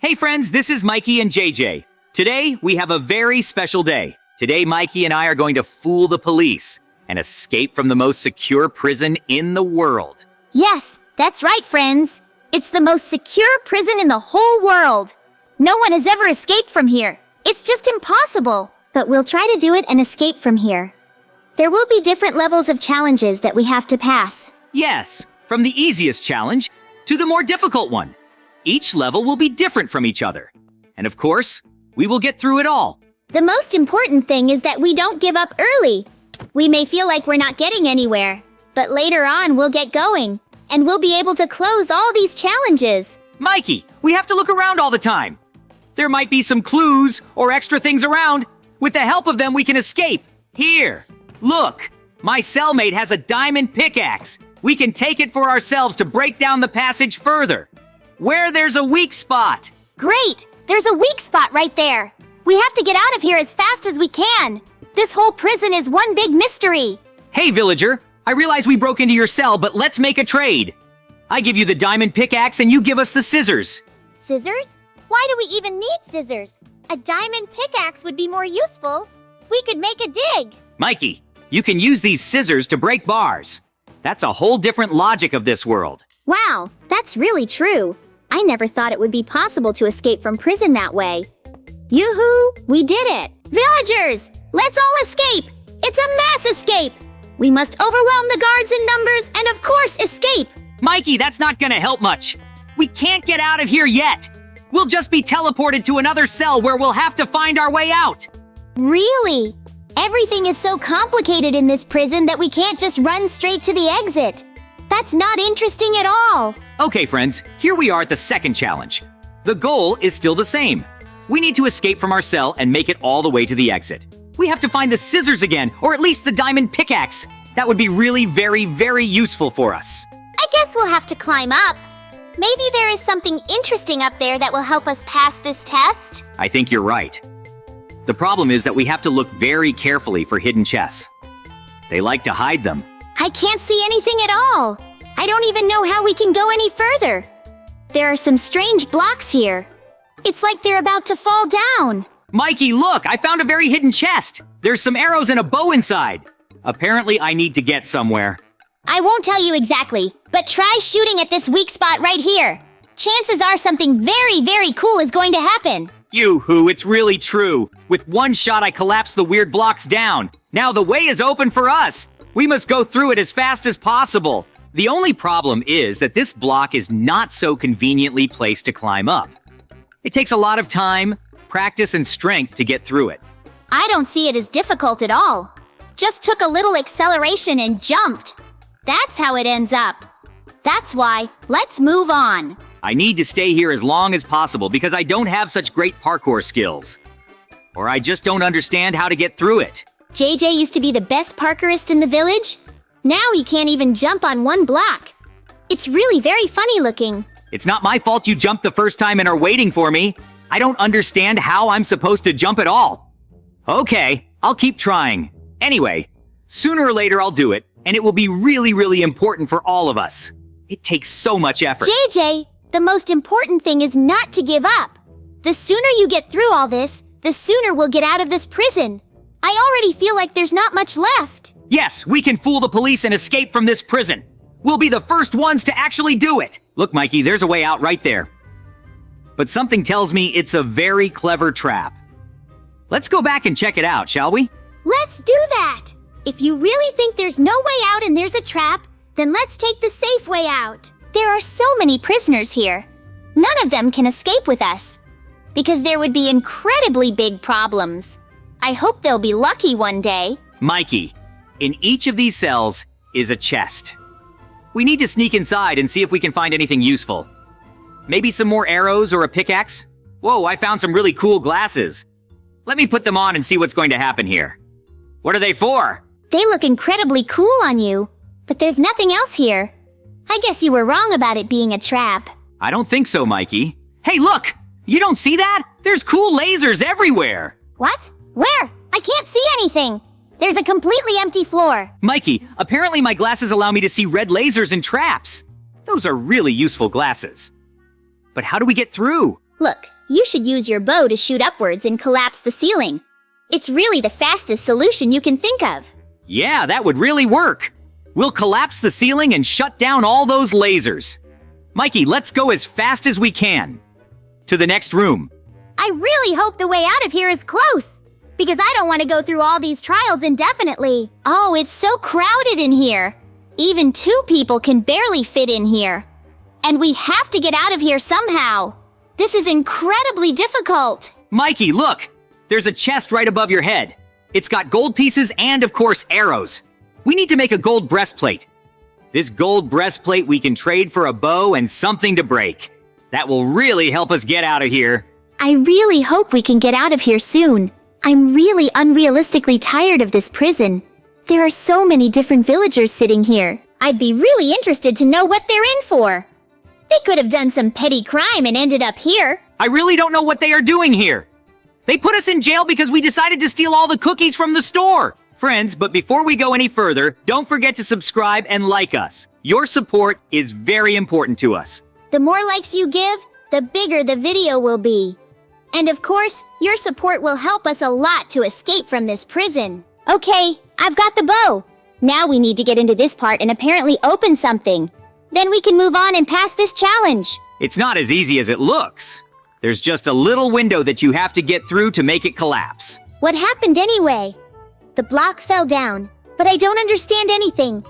Hey friends, this is Mikey and JJ. Today, we have a very special day. Today, Mikey and I are going to fool the police and escape from the most secure prison in the world. Yes, that's right, friends. It's the most secure prison in the whole world. No one has ever escaped from here. It's just impossible. But we'll try to do it and escape from here. There will be different levels of challenges that we have to pass. Yes, from the easiest challenge to the more difficult one. Each level will be different from each other. And of course, we will get through it all. The most important thing is that we don't give up early. We may feel like we're not getting anywhere, but later on we'll get going, and we'll be able to close all these challenges. Mikey, we have to look around all the time. There might be some clues or extra things around. With the help of them, we can escape. Here, look, my cellmate has a diamond pickaxe. We can take it for ourselves to break down the passage further. Where there's a weak spot. Great! There's a weak spot right there. We have to get out of here as fast as we can. This whole prison is one big mystery. Hey, villager, I realize we broke into your cell, but let's make a trade. I give you the diamond pickaxe and you give us the scissors. Scissors? Why do we even need scissors? A diamond pickaxe would be more useful. We could make a dig. Mikey, you can use these scissors to break bars. That's a whole different logic of this world. Wow, that's really true. I never thought it would be possible to escape from prison that way. Yoo-hoo, we did it. Villagers, let's all escape. It's a mass escape. We must overwhelm the guards in numbers and of course escape. Mikey, that's not gonna help much. We can't get out of here yet. We'll just be teleported to another cell where we'll have to find our way out. Really? Everything is so complicated in this prison that we can't just run straight to the exit. That's not interesting at all. Okay, friends, here we are at the second challenge. The goal is still the same. We need to escape from our cell and make it all the way to the exit. We have to find the scissors again, or at least the diamond pickaxe. That would be really very, very useful for us. I guess we'll have to climb up. Maybe there is something interesting up there that will help us pass this test? I think you're right. The problem is that we have to look very carefully for hidden chests. They like to hide them. I can't see anything at all. I don't even know how we can go any further. There are some strange blocks here. It's like they're about to fall down. Mikey, look! I found a very hidden chest! There's some arrows and a bow inside. Apparently, I need to get somewhere. I won't tell you exactly, but try shooting at this weak spot right here. Chances are something very, very cool is going to happen. Yoo-hoo, it's really true. With one shot, I collapsed the weird blocks down. Now the way is open for us. We must go through it as fast as possible. The only problem is that this block is not so conveniently placed to climb up. It takes a lot of time, practice, and strength to get through it. I don't see it as difficult at all. Just took a little acceleration and jumped. That's how it ends up. That's why, let's move on. I need to stay here as long as possible because I don't have such great parkour skills. Or I just don't understand how to get through it. JJ used to be the best parkourist in the village. Now he can't even jump on one block. It's really very funny looking. It's not my fault you jumped the first time and are waiting for me. I don't understand how I'm supposed to jump at all. Okay, I'll keep trying. Anyway, sooner or later I'll do it, and it will be really, really important for all of us. It takes so much effort. JJ, the most important thing is not to give up. The sooner you get through all this, the sooner we'll get out of this prison. I already feel like there's not much left. Yes, we can fool the police and escape from this prison. We'll be the first ones to actually do it. Look, Mikey, there's a way out right there. But something tells me it's a very clever trap. Let's go back and check it out, shall we? Let's do that. If you really think there's no way out and there's a trap, then let's take the safe way out. There are so many prisoners here. None of them can escape with us, because there would be incredibly big problems. I hope they'll be lucky one day. Mikey, in each of these cells is a chest. We need to sneak inside and see if we can find anything useful. Maybe some more arrows or a pickaxe? Whoa, I found some really cool glasses. Let me put them on and see what's going to happen here. What are they for? They look incredibly cool on you, but there's nothing else here. I guess you were wrong about it being a trap. I don't think so, Mikey. Hey, look! You don't see that? There's cool lasers everywhere! What? Where? I can't see anything. There's a completely empty floor. Mikey, apparently my glasses allow me to see red lasers and traps. Those are really useful glasses. But how do we get through? Look, you should use your bow to shoot upwards and collapse the ceiling. It's really the fastest solution you can think of. Yeah, that would really work. We'll collapse the ceiling and shut down all those lasers. Mikey, let's go as fast as we can. To the next room. I really hope the way out of here is close, because I don't want to go through all these trials indefinitely. Oh, it's so crowded in here. Even 2 people can barely fit in here. And we have to get out of here somehow. This is incredibly difficult. Mikey, look! There's a chest right above your head. It's got gold pieces and, of course, arrows. We need to make a gold breastplate. This gold breastplate we can trade for a bow and something to break. That will really help us get out of here. I really hope we can get out of here soon. I'm really unrealistically tired of this prison. There are so many different villagers sitting here. I'd be really interested to know what they're in for. They could have done some petty crime and ended up here. I really don't know what they are doing here. They put us in jail because we decided to steal all the cookies from the store. Friends, but before we go any further, don't forget to subscribe and like us. Your support is very important to us. The more likes you give, the bigger the video will be. And of course, your support will help us a lot to escape from this prison. Okay, I've got the bow. Now we need to get into this part and apparently open something. Then we can move on and pass this challenge. It's not as easy as it looks. There's just a little window that you have to get through to make it collapse. What happened anyway? The block fell down, but I don't understand anything.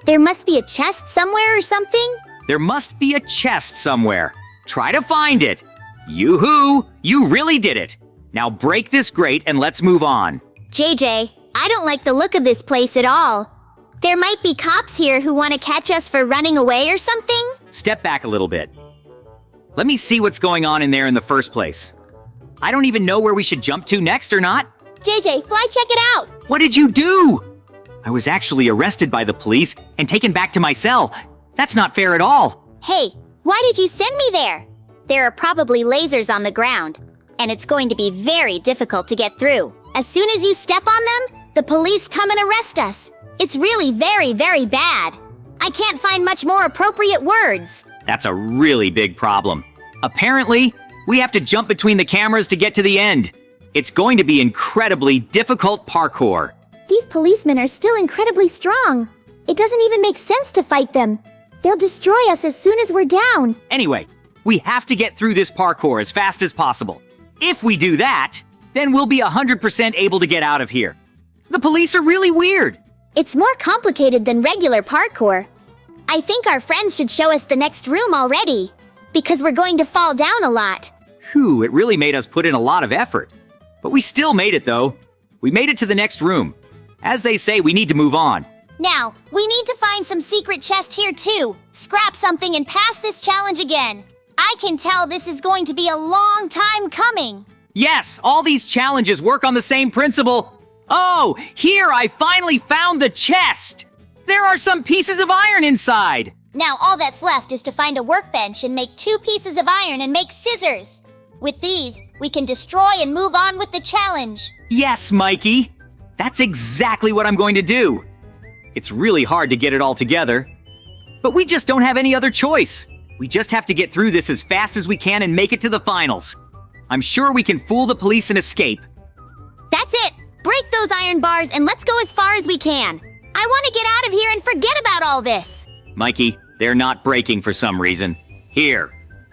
There must be a chest somewhere or something? There must be a chest somewhere. Try to find it. Yoo-hoo! You really did it. Now break this grate and let's move on. JJ, I don't like the look of this place at all. There might be cops here who want to catch us for running away or something? Step back a little bit. Let me see what's going on in there in the first place. I don't even know where we should jump to next or not. JJ, fly check it out! What did you do? I was actually arrested by the police and taken back to my cell. That's not fair at all. Hey, why did you send me there? There are probably lasers on the ground, and it's going to be very difficult to get through. As soon as you step on them, the police come and arrest us. It's really very, very bad. I can't find much more appropriate words. That's a really big problem. Apparently, we have to jump between the cameras to get to the end. It's going to be incredibly difficult parkour. These policemen are still incredibly strong. It doesn't even make sense to fight them. They'll destroy us as soon as we're down. Anyway, we have to get through this parkour as fast as possible. If we do that, then we'll be 100% able to get out of here. The police are really weird. It's more complicated than regular parkour. I think our friends should show us the next room already, because we're going to fall down a lot. Phew, it really made us put in a lot of effort. But we still made it, though. We made it to the next room. As they say, we need to move on. Now, we need to find some secret chest here too. Scrap something and pass this challenge again. I can tell this is going to be a long time coming. Yes, all these challenges work on the same principle. Oh, here I finally found the chest. There are some pieces of iron inside. Now all that's left is to find a workbench and make 2 pieces of iron and make scissors. With these, we can destroy and move on with the challenge. Yes, Mikey. That's exactly what I'm going to do. It's really hard to get it all together. But we just don't have any other choice. We just have to get through this as fast as we can and make it to the finals. I'm sure we can fool the police and escape. That's it! Break those iron bars and let's go as far as we can. I want to get out of here and forget about all this. Mikey, they're not breaking for some reason. Here,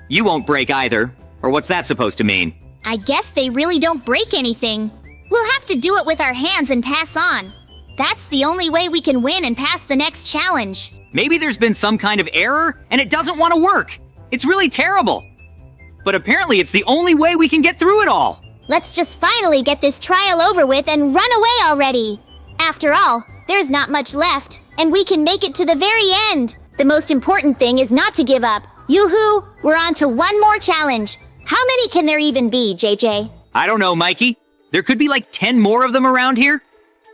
you won't break either. Or what's that supposed to mean? I guess they really don't break anything. We'll have to do it with our hands and pass on. That's the only way we can win and pass the next challenge. Maybe there's been some kind of error and it doesn't want to work. It's really terrible. But apparently it's the only way we can get through it all. Let's just finally get this trial over with and run away already. After all, there's not much left, and we can make it to the very end. The most important thing is not to give up. Yoo-hoo, we're on to one more challenge. How many can there even be, JJ? I don't know, Mikey. There could be like 10 more of them around here.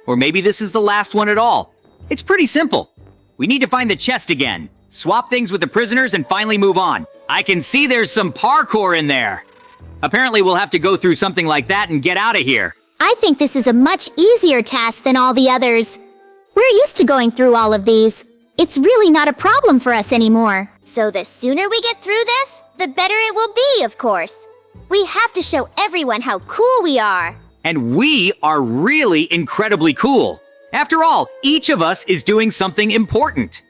Or maybe this is the last one at all. It's pretty simple. We need to find the chest again, swap things with the prisoners, and finally move on. I can see there's some parkour in there. Apparently we'll have to go through something like that and get out of here. I think this is a much easier task than all the others. We're used to going through all of these. It's really not a problem for us anymore. So the sooner we get through this, the better it will be, of course. We have to show everyone how cool we are. And we are really incredibly cool. After all, each of us is doing something important.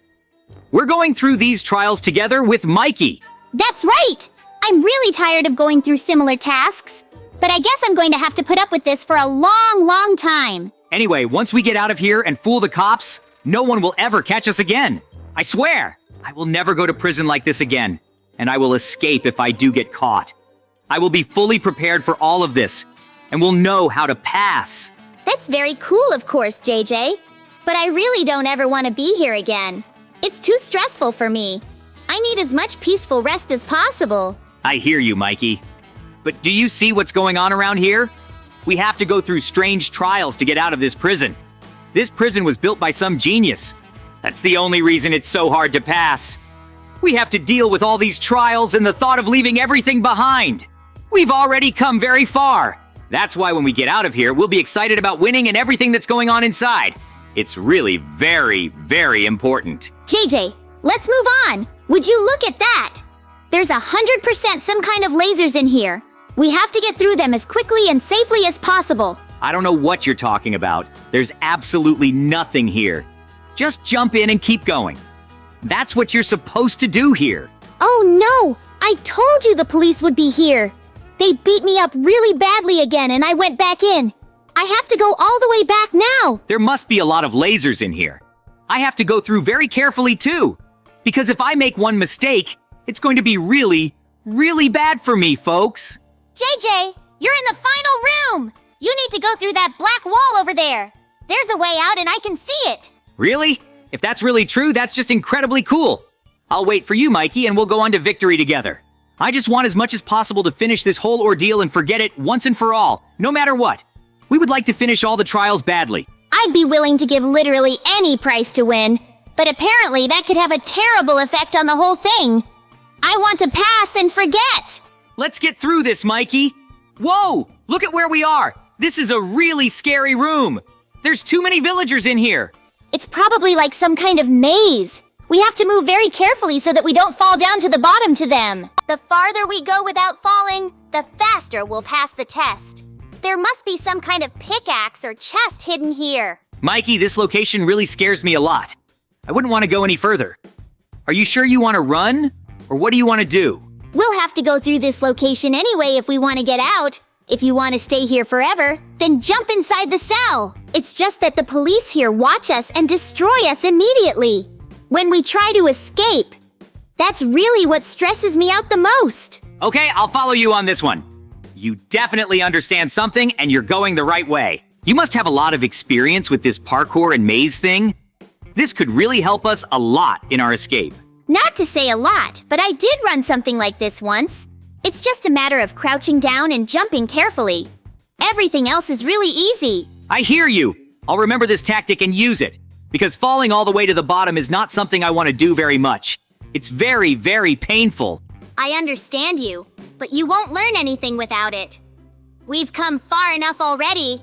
We're going through these trials together with Mikey. That's right! I'm really tired of going through similar tasks. But I guess I'm going to have to put up with this for a long, long time. Anyway, once we get out of here and fool the cops, no one will ever catch us again. I swear, I will never go to prison like this again. And I will escape if I do get caught. I will be fully prepared for all of this, and will know how to pass. That's very cool, of course, JJ. But I really don't ever want to be here again. It's too stressful for me. I need as much peaceful rest as possible. I hear you, Mikey. But do you see what's going on around here? We have to go through strange trials to get out of this prison. This prison was built by some genius. That's the only reason it's so hard to pass. We have to deal with all these trials and the thought of leaving everything behind. We've already come very far. That's why when we get out of here, we'll be excited about winning and everything that's going on inside. It's really very, very important. JJ, let's move on. Would you look at that? There's 100% some kind of lasers in here. We have to get through them as quickly and safely as possible. I don't know what you're talking about. There's absolutely nothing here. Just jump in and keep going. That's what you're supposed to do here. Oh no! I told you the police would be here. They beat me up really badly again and I went back in. I have to go all the way back now. There must be a lot of lasers in here. I have to go through very carefully too. Because if I make one mistake, it's going to be really, really bad for me, folks. JJ, you're in the final room. You need to go through that black wall over there. There's a way out and I can see it. Really? If that's really true, that's just incredibly cool. I'll wait for you, Mikey, and we'll go on to victory together. I just want as much as possible to finish this whole ordeal and forget it once and for all, no matter what. We would like to finish all the trials badly. I'd be willing to give literally any price to win, but apparently that could have a terrible effect on the whole thing. I want to pass and forget. Let's get through this, Mikey. Whoa! Look at where we are. This is a really scary room. There's too many villagers in here. It's probably like some kind of maze. We have to move very carefully so that we don't fall down to the bottom to them. The farther we go without falling, the faster we'll pass the test. There must be some kind of pickaxe or chest hidden here. Mikey, this location really scares me a lot. I wouldn't want to go any further. Are you sure you want to run? Or what do you want to do? We'll have to go through this location anyway if we want to get out. If you want to stay here forever, then jump inside the cell. It's just that the police here watch us and destroy us immediately when we try to escape. That's really what stresses me out the most. Okay, I'll follow you on this one. You definitely understand something and you're going the right way. You must have a lot of experience with this parkour and maze thing. This could really help us a lot in our escape. Not to say a lot, but I did run something like this once. It's just a matter of crouching down and jumping carefully. Everything else is really easy. I hear you. I'll remember this tactic and use it. Because falling all the way to the bottom is not something I want to do very much. It's very, very painful. I understand you, but you won't learn anything without it. We've come far enough already,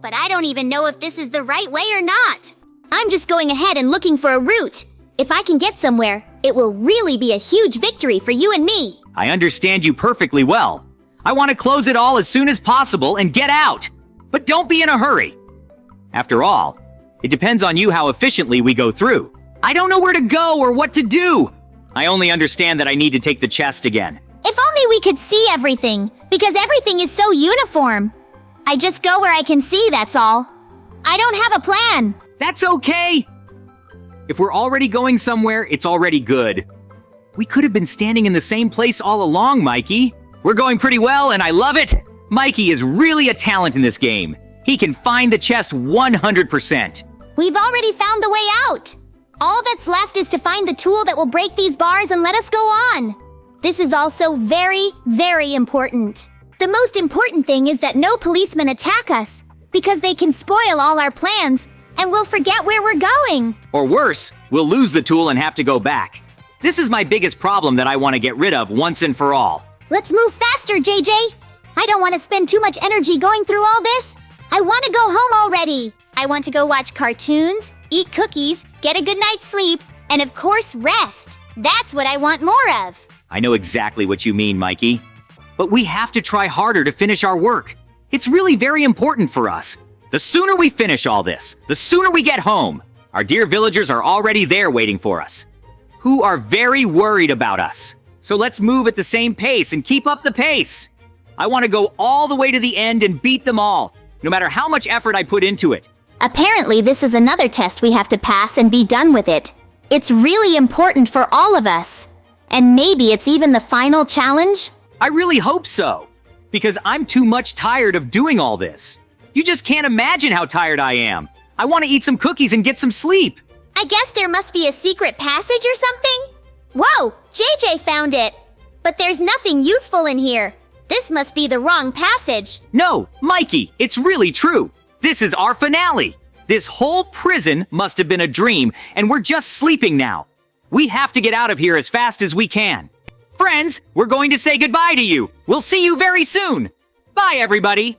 but I don't even know if this is the right way or not. I'm just going ahead and looking for a route. If I can get somewhere, it will really be a huge victory for you and me. I understand you perfectly well. I want to close it all as soon as possible and get out. But don't be in a hurry. After all, it depends on you how efficiently we go through. I don't know where to go or what to do. I only understand that I need to take the chest again. If only we could see everything, because everything is so uniform. I just go where I can see, that's all. I don't have a plan. That's okay. If we're already going somewhere, it's already good. We could have been standing in the same place all along, Mikey. We're going pretty well, and I love it. Mikey is really a talent in this game. He can find the chest 100%. We've already found the way out. All that's left is to find the tool that will break these bars and let us go on. This is also very, very important. The most important thing is that no policemen attack us, because they can spoil all our plans, and we'll forget where we're going. Or worse, we'll lose the tool and have to go back. This is my biggest problem that I want to get rid of once and for all. Let's move faster, JJ. I don't want to spend too much energy going through all this. I want to go home already. I want to go watch cartoons, eat cookies, get a good night's sleep, and of course, rest. That's what I want more of. I know exactly what you mean, Mikey. but we have to try harder to finish our work. It's really very important for us. The sooner we finish all this, the sooner we get home. Our dear villagers are already there waiting for us, who are very worried about us. So let's move at the same pace and keep up the pace. I want to go all the way to the end and beat them all, no matter how much effort I put into it. Apparently, this is another test we have to pass and be done with it. It's really important for all of us. And maybe it's even the final challenge? I really hope so, because I'm too much tired of doing all this. You just can't imagine how tired I am. I want to eat some cookies and get some sleep. I guess there must be a secret passage or something? Whoa, JJ found it! But there's nothing useful in here. This must be the wrong passage. No, Mikey, it's really true. This is our finale. This whole prison must have been a dream, and we're just sleeping now. We have to get out of here as fast as we can. Friends, we're going to say goodbye to you. We'll see you very soon. Bye, everybody.